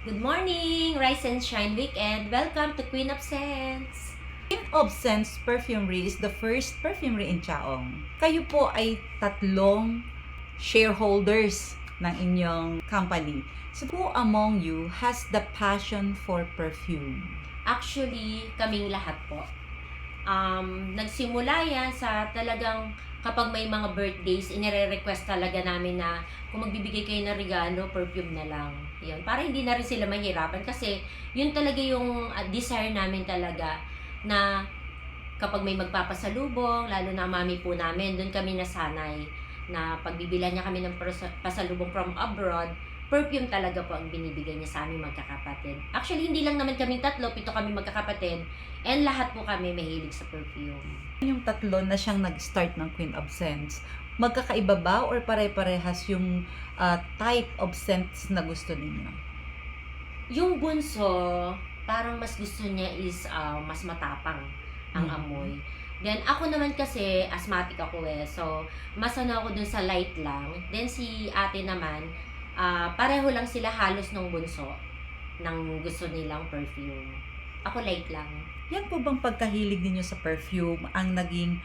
Good morning! Rise and Shine Weekend! Welcome to Queen of Scents! Queen of Scents Perfumery is the first perfumery in Chaong. Kayo po ay tatlong shareholders ng inyong company. So who among you has the passion for perfume? Actually, kaming lahat po. Nagsimula yan sa talagang kapag may mga birthdays, inire-request talaga namin na kung magbibigay kayo ng regalo, perfume na lang. Yun. Para hindi na rin sila mahirapan kasi yun talaga yung desire namin talaga na kapag may magpapasalubong, lalo na mami po namin, doon kami nasanay na pagbibilan niya kami ng pasalubong from abroad, perfume talaga po ang binibigay niya sa aming magkakapatid. Actually, hindi lang naman kaming tatlo, 7 kami magkakapatid, and lahat po kami mahilig sa perfume. Yung tatlo na siyang nag-start ng Queen of Scents, magkakaiba ba or pare-parehas yung type of scents na gusto ninyo? Yung bunso, parang mas gusto niya is mas matapang ang amoy. Then ako naman kasi asthmatic ako so mas ako dun sa light lang. Then si ate naman, pareho lang sila halos nung bunso ng gusto nilang perfume. Ako light lang. Yan po bang pagkahilig ninyo sa perfume ang naging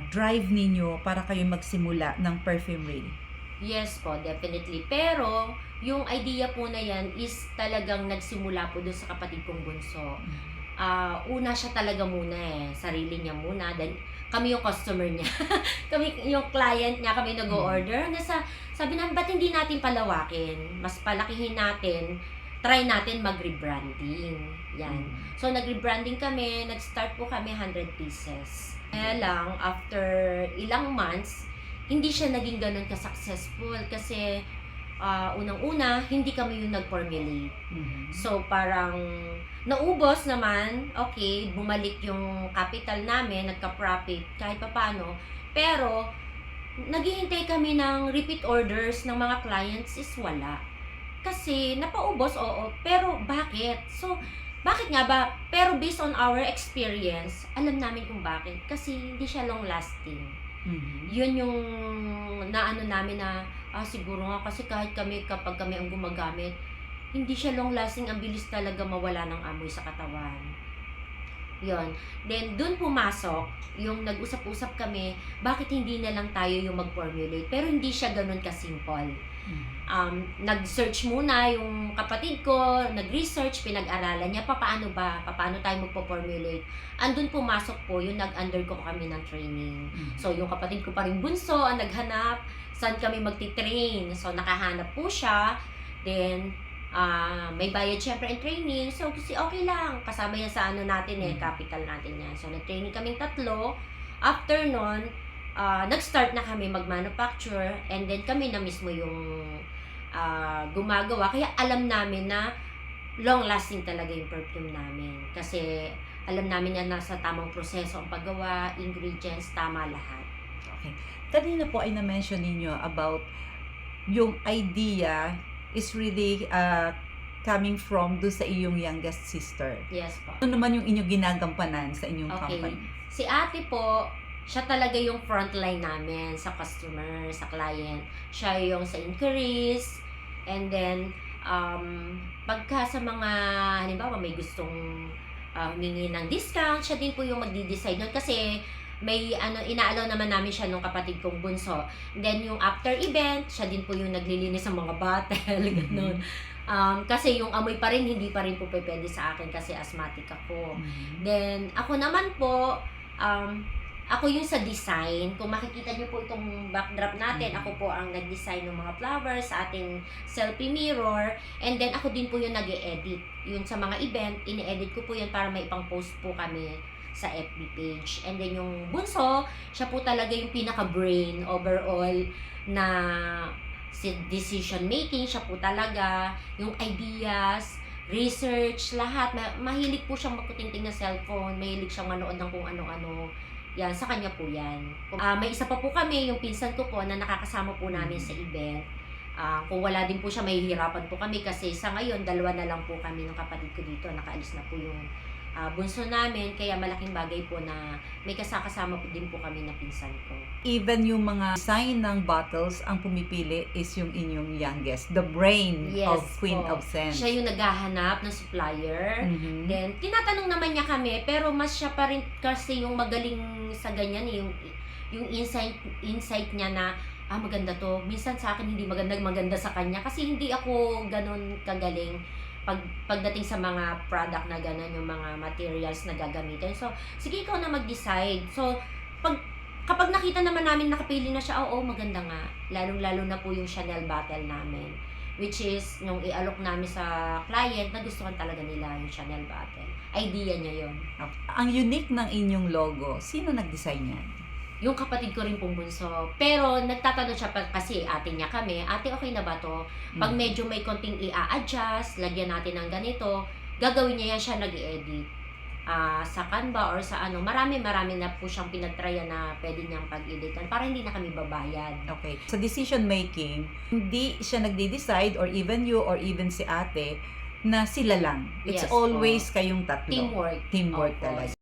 drive ninyo para kayo magsimula ng perfumery? Yes po, definitely. Pero, yung idea po na yan is talagang nagsimula po dun sa kapatid kong bunso. Una siya talaga muna sarili niya muna. Then, kami yung customer niya. Kami yung client niya, kami nag-o-order. Sabi namin, ba't hindi natin palawakin? Mas palakihin natin, try natin mag-rebranding. Yan. So, nag-rebranding kami, nag-start po kami 100 pieces. Kaya lang, after ilang months, hindi siya naging ganun ka-successful kasi unang-una, hindi kami yung nag-formulate. So, parang naubos naman, okay, bumalik yung capital namin, nagka-profit kahit papano. Pero, naghihintay kami ng repeat orders ng mga clients is wala. Kasi, napaubos, oo, pero bakit? So, bakit nga ba? Pero based on our experience, alam namin kung bakit. Kasi, hindi siya long-lasting. Yun yung naano namin na siguro nga kasi kahit kapag kami ang gumagamit, hindi siya long lasting, ang bilis talaga mawala ng amoy sa katawan. Yun. Then dun pumasok yung nag-usap-usap kami, bakit hindi na lang tayo yung mag-formulate, pero hindi siya ganun ka-simple. Nag-search muna yung kapatid ko, nag-research, pinag-aralan niya paano tayo magpo-formulate. Andun pumasok po yung nag-undergo kami ng training. So yung kapatid ko pa rin bunso ang naghanap saan kami magti-train. So nakahanap po siya. Then may bayad syempre in training. So kasi okay lang, kasama yan sa natin capital natin yan. So nag-training kaming 3. After nun, nag-start na kami mag-manufacture, and then kami na mismo yung gumagawa. Kaya alam namin na long-lasting talaga yung perfume namin. Kasi alam namin na nasa tamang proseso ang paggawa, ingredients, tama lahat. Okay. Kanina po ay na-mention ninyo about yung idea is really coming from do sa iyong youngest sister. Yes po. Ano naman yung inyong ginagampanan sa inyong company? Si ate po, siya talaga yung frontline namin sa customer, sa client. Siya yung sa inquiries, and then, pagka sa mga, halimbawa may gustong humingi ng discount, siya din po yung magdi-decide nun kasi may inaalaw naman namin siya nung kapatid kong bunso. Then yung after event, siya din po yung naglilinis ng mga bottle, ganun. Kasi yung amoy pa rin, hindi pa rin po pwede sa akin kasi asthmatic ako. Then ako naman po, ako yung sa design. Kung makikita niyo po itong backdrop natin, ako po ang nag-design ng mga flowers sa ating selfie mirror. And then ako din po yung nag-e-edit. Yun sa mga event, ini-edit ko po yun para may ipang-post po kami sa FB page. And then yung bunso, siya po talaga yung pinaka-brain overall na decision making. Siya po talaga yung ideas, research, lahat. Mahilig po siyang magkutingting na cellphone, mahilig siyang manood ng kung ano-ano. Yan, sa kanya po yan. May isa pa po kami, yung pinsan ko po na nakakasama po namin sa event. Kung wala din po siya, mahihirapan po kami kasi sa ngayon, 2 na lang po kami ng kapatid ko dito. Nakaalis na po yung bunso namin. Kaya malaking bagay po na may kasama po din po kami na pinsan ko. Even yung mga design ng bottles, ang pumipili is yung inyong youngest, the brain Yes of Queen po. of Scents. Siya yung naghahanap ng supplier. Mhm. Then, tinatanong naman niya kami, pero mas siya pa rin kasi yung magaling sa ganyan, yung insight niya na, maganda to. Minsan sa akin hindi maganda sa kanya kasi hindi ako ganun kagaling pagdating sa mga product na ganun, yung mga materials na gagamitin. So, sige ikaw na mag-decide. So, kapag nakita naman namin nakapili na siya, oo, maganda nga. Lalong-lalo na po yung Chanel bottle namin. Which is, nung i-alok namin sa client, nagustuhan talaga nila yung Chanel bottle. Idea niya yon. Ang unique ng inyong logo, sino nag-design yan? Yung kapatid ko rin pong bunso. Pero nagtatanong siya kasi ate niya kami, ate okay na ba to? Pag medyo may konting i-adjust, lagyan natin ng ganito, gagawin niya yan, siya nag-edit. Sa Canva or sa ano, marami na po siyang pinagtrya na pwede niyang pag-editan para hindi na kami babayad. Okay. Sa decision making, hindi siya nagde-decide or even you or even si ate na sila lang. It's Yes, always kayong tatlo. Teamwork. Teamwork Opo. talaga.